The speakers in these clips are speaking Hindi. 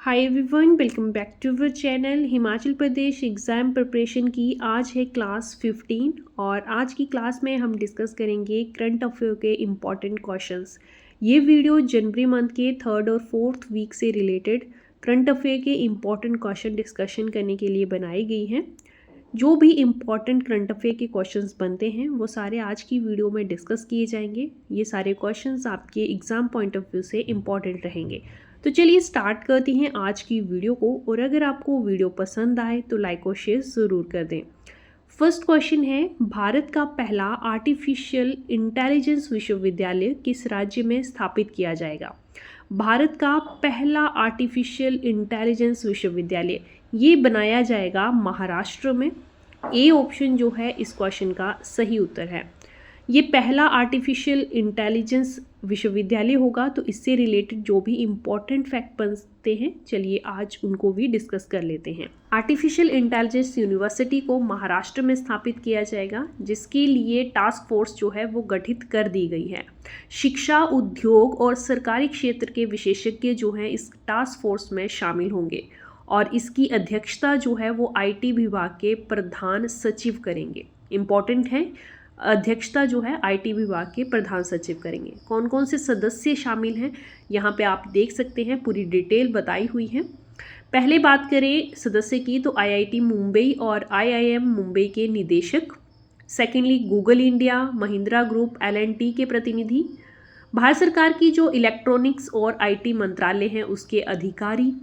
Hi everyone, welcome back to our channel. Himachal Pradesh exam preparation की आज है क्लास 15 और आज की क्लास में हम डिस्कस करेंगे करंट अफेयर के इम्पॉर्टेंट क्वेश्चंस। ये वीडियो जनवरी मंथ के 3rd और 4th वीक से रिलेटेड करंट अफेयर के इम्पॉर्टेंट क्वेश्चन डिस्कशन करने के लिए बनाई गई हैं। जो भी इम्पॉर्टेंट करंट अफेयर के क्वेश्चंस बनते हैं वो सारे आज की वीडियो में डिस्कस किए जाएंगे। ये सारे क्वेश्चंस आपके एग्ज़ाम पॉइंट ऑफ व्यू से इम्पॉर्टेंट रहेंगे। तो चलिए स्टार्ट करते हैं आज की वीडियो को। और अगर आपको वीडियो पसंद आए तो लाइक और शेयर ज़रूर कर दें। फर्स्ट क्वेश्चन है, भारत का पहला आर्टिफिशियल इंटेलिजेंस विश्वविद्यालय किस राज्य में स्थापित किया जाएगा? भारत का पहला आर्टिफिशियल इंटेलिजेंस विश्वविद्यालय ये बनाया जाएगा महाराष्ट्र में। ए ऑप्शन जो है इस क्वेश्चन का सही उत्तर है। ये पहला आर्टिफिशियल इंटेलिजेंस विश्वविद्यालय होगा। तो इससे रिलेटेड जो भी इम्पॉर्टेंट फैक्ट बनते हैं चलिए आज उनको भी डिस्कस कर लेते हैं। आर्टिफिशियल इंटेलिजेंस यूनिवर्सिटी को महाराष्ट्र में स्थापित किया जाएगा, जिसके लिए टास्क फोर्स जो है वो गठित कर दी गई है। शिक्षा, उद्योग और सरकारी क्षेत्र के विशेषज्ञ जो हैं इस टास्क फोर्स में शामिल होंगे और इसकी अध्यक्षता जो है वो IT विभाग के प्रधान सचिव करेंगे। इम्पॉर्टेंट है, अध्यक्षता जो है IT विभाग के प्रधान सचिव करेंगे। कौन कौन से सदस्य शामिल हैं यहाँ पे आप देख सकते हैं, पूरी डिटेल बताई हुई है। पहले बात करें सदस्य की तो IIT मुंबई और IIM मुंबई के निदेशक। Secondly Google India, Mahindra group, L&T के प्रतिनिधि। भारत सरकार की जो इलेक्ट्रॉनिक्स और IT मंत्रालय हैं उसके अधिकारी।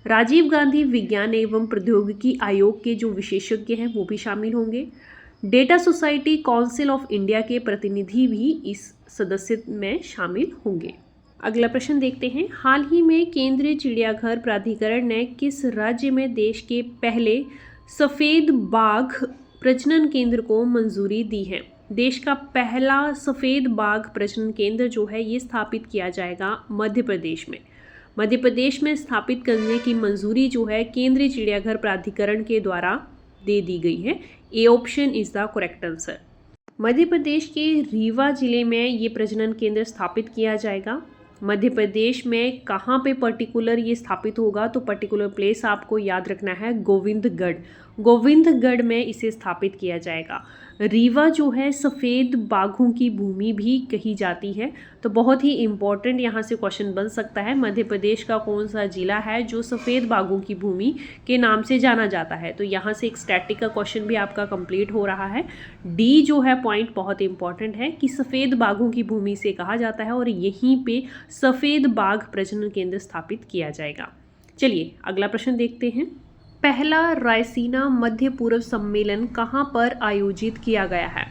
राजीव गांधी विज्ञान एवं प्रौद्योगिकी आयोग के जो विशेषज्ञ हैं वो भी शामिल होंगे। Data society council of India के प्रतिनिधि भी इस सदस्य में शामिल होंगे। अगला प्रश्न देखते हैं, हाल ही में केंद्रीय चिड़ियाघर प्राधिकरण ने किस राज्य में देश के पहले सफ़ेद बाघ प्रजनन केंद्र को मंजूरी दी है? देश का पहला सफ़ेद बाघ प्रजनन केंद्र जो है ये स्थापित किया जाएगा मध्य प्रदेश में। मध्य प्रदेश में स्थापित करने की मंजूरी जो है केंद्रीय चिड़ियाघर प्राधिकरण के द्वारा दे दी गई है। A option is the correct answer. Madhya Pradesh के रीवा जिले में ये प्रजनन केंद्र स्थापित किया जाएगा। मध्य प्रदेश में कहाँ पे पर्टिकुलर ये स्थापित होगा तो पर्टिकुलर प्लेस आपको याद रखना है गोविंदगढ़। गोविंदगढ़ में इसे स्थापित किया जाएगा। रीवा जो है सफ़ेद बाघों की भूमि भी कही जाती है। तो बहुत ही इम्पॉर्टेंट यहाँ से क्वेश्चन बन सकता है, मध्य प्रदेश का कौन सा जिला है जो सफ़ेद बाघों की भूमि के नाम से जाना जाता है? तो यहाँ से एक स्टैटिक का क्वेश्चन भी आपका कंप्लीट हो रहा है। डी जो है पॉइंट बहुत इंपॉर्टेंट है कि सफ़ेद बाघों की भूमि से कहा जाता है और यहीं पे सफ़ेद बाघ प्रजनन केंद्र स्थापित किया जाएगा। चलिए अगला प्रश्न देखते हैं, पहला रायसीना मध्य पूर्व सम्मेलन कहाँ पर आयोजित किया गया है?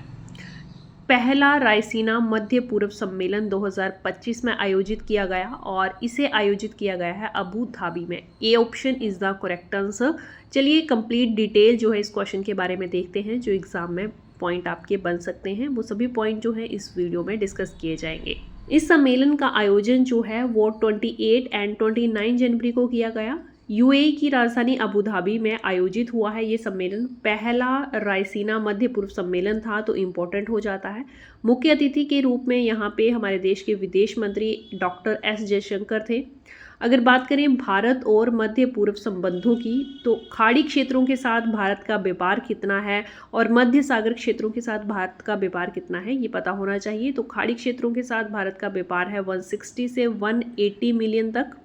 पहला रायसीना मध्य पूर्व सम्मेलन 2025 में आयोजित किया गया और इसे आयोजित किया गया है अबू धाबी में। ए option is the correct answer. चलिए कंप्लीट डिटेल जो है इस क्वेश्चन के बारे में देखते हैं, जो एग्जाम में पॉइंट आपके बन सकते हैं। वो सभी पॉइंट जो है इस वीडियो में डिस्कस किए जाएंगे। इस सम्मेलन का आयोजन जो है वो 28 एंड 29 जनवरी को किया गया। UAE की राजधानी अबू धाबी में आयोजित हुआ है ये सम्मेलन। पहला रायसीना मध्य पूर्व सम्मेलन था तो इम्पोर्टेंट हो जाता है। मुख्य अतिथि के रूप में यहाँ पे हमारे देश के विदेश मंत्री डॉक्टर S जयशंकर थे। अगर बात करें भारत और मध्य पूर्व संबंधों की तो खाड़ी क्षेत्रों के साथ भारत का व्यापार कितना है और मध्य सागर क्षेत्रों के साथ भारत का व्यापार कितना है ये पता होना चाहिए। तो खाड़ी क्षेत्रों के साथ भारत का व्यापार है 160 से 180 मिलियन तक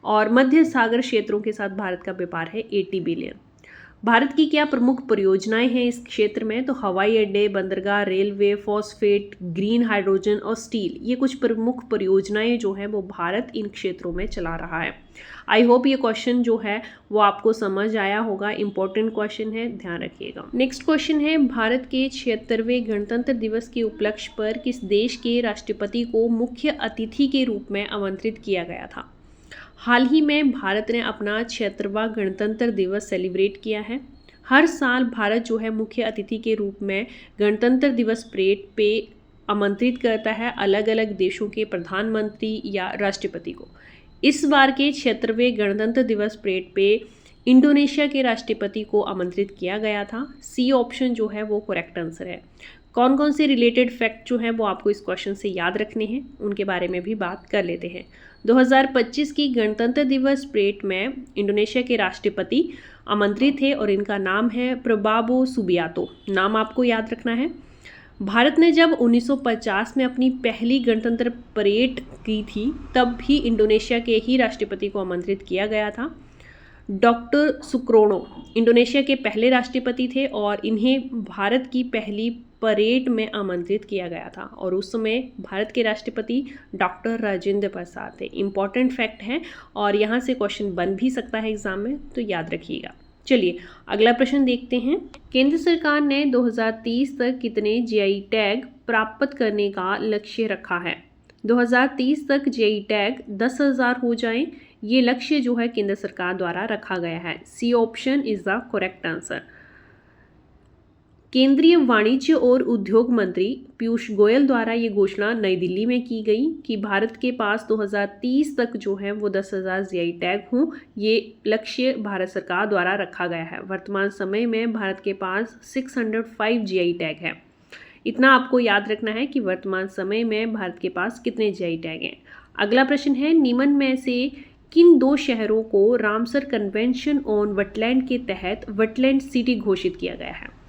और मध्य सागर क्षेत्रों के साथ भारत का व्यापार है 80 बिलियन। भारत की क्या प्रमुख परियोजनाएं हैं इस क्षेत्र में? तो हवाई अड्डे, बंदरगाह, रेलवे, फॉस्फेट, ग्रीन हाइड्रोजन और स्टील, ये कुछ प्रमुख परियोजनाएं जो हैं वो भारत इन क्षेत्रों में चला रहा है। आई होप ये क्वेश्चन जो है वो आपको समझ आया होगा। इंपॉर्टेंट क्वेश्चन है, ध्यान रखिएगा। नेक्स्ट क्वेश्चन है, भारत के 76वें गणतंत्र दिवस के उपलक्ष्य पर किस देश के राष्ट्रपति को मुख्य अतिथि के रूप में आमंत्रित किया गया था? हाल ही में भारत ने अपना 76वां गणतंत्र दिवस सेलिब्रेट किया है। हर साल भारत जो है मुख्य अतिथि के रूप में गणतंत्र दिवस परेड पे आमंत्रित करता है अलग अलग देशों के प्रधानमंत्री या राष्ट्रपति को। इस बार के 76वें गणतंत्र दिवस परेड पे इंडोनेशिया के राष्ट्रपति को आमंत्रित किया गया था। सी ऑप्शन जो है वो करेक्ट आंसर है। कौन कौन से रिलेटेड फैक्ट जो हैं वो आपको इस क्वेश्चन से याद रखने हैं उनके बारे में भी बात कर लेते हैं। 2025 की गणतंत्र दिवस परेड में इंडोनेशिया के राष्ट्रपति आमंत्रित थे और इनका नाम है प्रबावो सुबियांतो। नाम आपको याद रखना है। भारत ने जब 1950 में अपनी पहली गणतंत्र परेड की थी, तब भी इंडोनेशिया के ही राष्ट्रपति को आमंत्रित किया गया था। डॉक्टर सुक्रोनो इंडोनेशिया के पहले राष्ट्रपति थे और इन्हें भारत की पहली परेड में आमंत्रित किया गया था और उस समय भारत के राष्ट्रपति डॉक्टर राजेंद्र प्रसाद थे। इम्पॉर्टेंट फैक्ट है और यहाँ से क्वेश्चन बन भी सकता है एग्जाम में, तो याद रखिएगा। चलिए अगला प्रश्न देखते हैं। केंद्र सरकार ने 2030 तक कितने जीआई टैग प्राप्त करने का लक्ष्य रखा है? 2030 तक जीआई टैग 10,000 हो जाएं, ये लक्ष्य जो है केंद्र सरकार द्वारा रखा गया है। C option is the correct answer. केंद्रीय वाणिज्य और उद्योग मंत्री पीयूष गोयल द्वारा ये घोषणा नई दिल्ली में की गई कि भारत के पास 2030 तक जो है वो 10,000 जीआई टैग हों। ये लक्ष्य भारत सरकार द्वारा रखा गया है। वर्तमान समय में भारत के पास 605 जीआई टैग है। इतना आपको याद रखना है कि वर्तमान समय में भारत के पास कितने जीआई टैग हैं। अगला प्रश्न है, निम्न में से किन दो शहरों को रामसर कन्वेंशन ऑन वेटलैंड के तहत वेटलैंड सिटी घोषित किया गया है?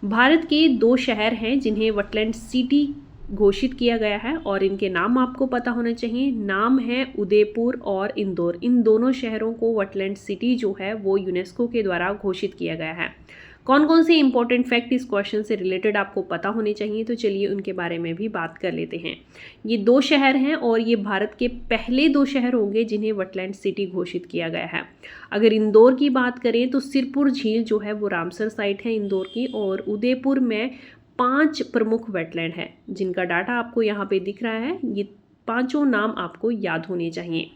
भारत के दो शहर हैं जिन्हें वेटलैंड सिटी घोषित किया गया है और इनके नाम आपको पता होने चाहिए। नाम है उदयपुर और इंदौर। इन दोनों शहरों को वेटलैंड सिटी जो है वो यूनेस्को के द्वारा घोषित किया गया है। कौन कौन से इंपॉर्टेंट फैक्ट इस क्वेश्चन से रिलेटेड आपको पता होने चाहिए, तो चलिए उनके बारे में भी बात कर लेते हैं। ये दो शहर हैं और ये भारत के पहले दो शहर होंगे जिन्हें वेटलैंड सिटी घोषित किया गया है। अगर इंदौर की बात करें तो सिरपुर झील जो है वो रामसर साइट है इंदौर की, और उदयपुर में 5 प्रमुख वेटलैंड है जिनका डाटा आपको यहाँ पे दिख रहा है। ये पांचों नाम आपको याद होने चाहिए।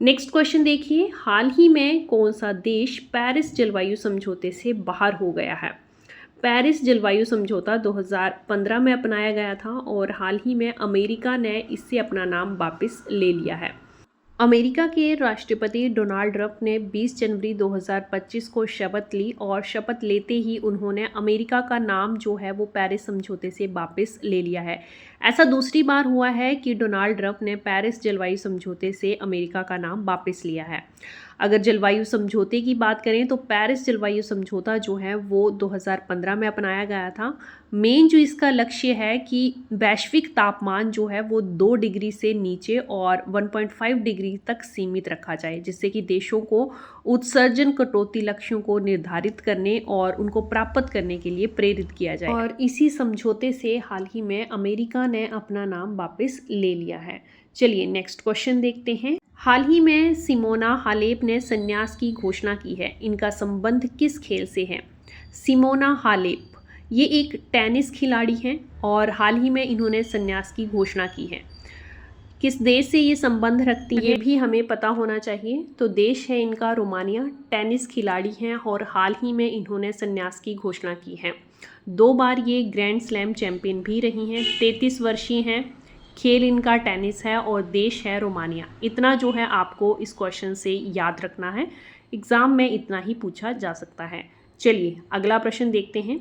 नेक्स्ट क्वेश्चन देखिए, हाल ही में कौन सा देश पेरिस जलवायु समझौते से बाहर हो गया है? पेरिस जलवायु समझौता 2015 में अपनाया गया था और हाल ही में अमेरिका ने इससे अपना नाम वापस ले लिया है। अमेरिका के राष्ट्रपति डोनाल्ड ट्रंप ने 20 जनवरी 2025 को शपथ ली और शपथ लेते ही उन्होंने अमेरिका का नाम जो है वो पेरिस समझौते से वापस ले लिया है। ऐसा दूसरी बार हुआ है कि डोनाल्ड ट्रंप ने पेरिस जलवायु समझौते से अमेरिका का नाम वापस लिया है। अगर जलवायु समझौते की बात करें तो पेरिस जलवायु समझौता जो है वो 2015 में अपनाया गया था। मेन जो इसका लक्ष्य है कि वैश्विक तापमान जो है वो 2 डिग्री से नीचे और 1.5 डिग्री तक सीमित रखा जाए, जिससे कि देशों को उत्सर्जन कटौती लक्ष्यों को निर्धारित करने और उनको प्राप्त करने के लिए प्रेरित किया जाए। और इसी समझौते से हाल ही में अमेरिका ने अपना नाम वापस ले लिया है। चलिए नेक्स्ट क्वेश्चन देखते हैं। हाल ही में सिमोना हालेप ने संन्यास की घोषणा की है। इनका संबंध किस खेल से है? सिमोना हालेप ये एक टेनिस खिलाड़ी हैं और हाल ही में इन्होंने संन्यास की घोषणा की है। किस देश से ये संबंध रखती है ये भी हमें पता होना चाहिए। तो देश है इनका रोमानिया। टेनिस खिलाड़ी हैं और हाल ही में इन्होंने संन्यास की घोषणा की है। 2 बार ये ग्रैंड स्लैम चैंपियन भी रही हैं। 33 वर्षीय हैं। खेल इनका टेनिस है और देश है रोमानिया। इतना जो है आपको इस क्वेश्चन से याद रखना है। एग्ज़ाम में इतना ही पूछा जा सकता है। चलिए अगला प्रश्न देखते हैं।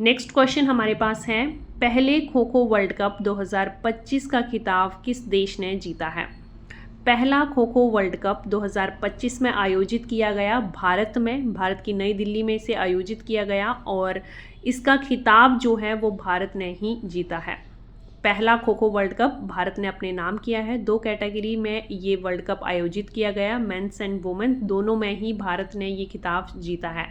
नेक्स्ट क्वेश्चन हमारे पास है, पहले खो खो वर्ल्ड कप 2025 का खिताब किस देश ने जीता है? पहला खो खो वर्ल्ड कप 2025 में आयोजित किया गया भारत में, भारत की नई दिल्ली में इसे आयोजित किया गया और इसका खिताब जो है वो भारत ने ही जीता है। पहला खो खो वर्ल्ड कप भारत ने अपने नाम किया है। 2 कैटेगरी में ये वर्ल्ड कप आयोजित किया गया, मेंस एंड वुमेन, दोनों में ही भारत ने ये खिताब जीता है।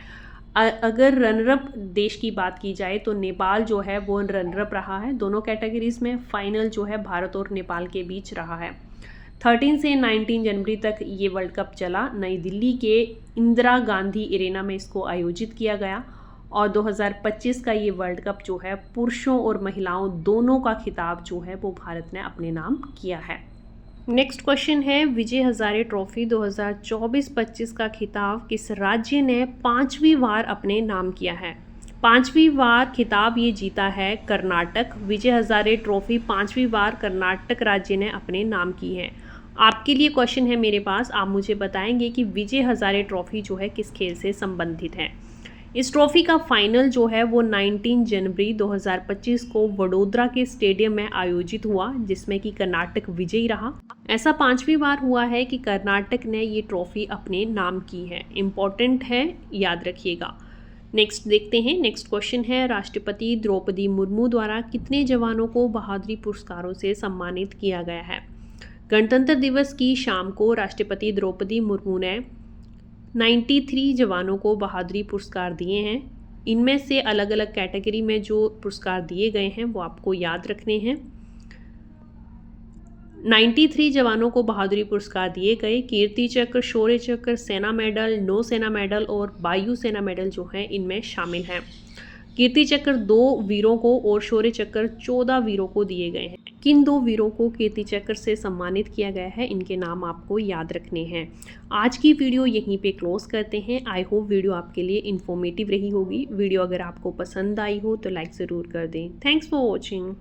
अगर रनरअप देश की बात की जाए तो नेपाल जो है वो रनरअप रहा है। दोनों कैटेगरीज में फाइनल जो है भारत और नेपाल के बीच रहा है। 13 से 19 जनवरी तक ये वर्ल्ड कप चला। नई दिल्ली के इंदिरा गांधी एरेना में इसको आयोजित किया गया और 2025 का ये वर्ल्ड कप जो है पुरुषों और महिलाओं दोनों का खिताब जो है वो भारत ने अपने नाम किया है। नेक्स्ट क्वेश्चन है, विजय हजारे ट्रॉफी 2024-25 का खिताब किस राज्य ने 5वीं बार अपने नाम किया है? 5वीं बार खिताब ये जीता है कर्नाटक। विजय हजारे ट्रॉफी 5वीं बार कर्नाटक राज्य ने अपने नाम की है। आपके लिए क्वेश्चन है मेरे पास, आप मुझे बताएंगे कि विजय हजारे ट्रॉफी जो है किस खेल से संबंधित है। इस ट्रॉफी का फाइनल जो है वो 19 जनवरी 2025 को वडोदरा के स्टेडियम में आयोजित हुआ, जिसमें कि कर्नाटक विजयी रहा। ऐसा 5वीं बार हुआ है कि कर्नाटक ने ये ट्रॉफी अपने नाम की है। इम्पॉर्टेंट है, याद रखिएगा। नेक्स्ट देखते हैं। नेक्स्ट क्वेश्चन है, राष्ट्रपति द्रौपदी मुर्मू द्वारा कितने जवानों को बहादुरी पुरस्कारों से सम्मानित किया गया है? गणतंत्र दिवस की शाम को राष्ट्रपति द्रौपदी मुर्मू ने 93 जवानों को बहादुरी पुरस्कार दिए हैं। इनमें से अलग अलग कैटेगरी में जो पुरस्कार दिए गए हैं वो आपको याद रखने हैं। 93 जवानों को बहादुरी पुरस्कार दिए गए। कीर्ति चक्र, शौर्य चक्र, सेना मेडल, नौसेना मेडल और वायु सेना मेडल जो हैं इनमें शामिल हैं। कीर्ति चक्र 2 वीरों को और शौर्य चक्र 14 वीरों को दिए गए हैं। किन 2 वीरों को कीर्ति चक्र से सम्मानित किया गया है, इनके नाम आपको याद रखने हैं। आज की वीडियो यहीं पे क्लोज करते हैं। आई होप वीडियो आपके लिए इन्फॉर्मेटिव रही होगी। वीडियो अगर आपको पसंद आई हो तो लाइक ज़रूर कर दें। Thanks for watching.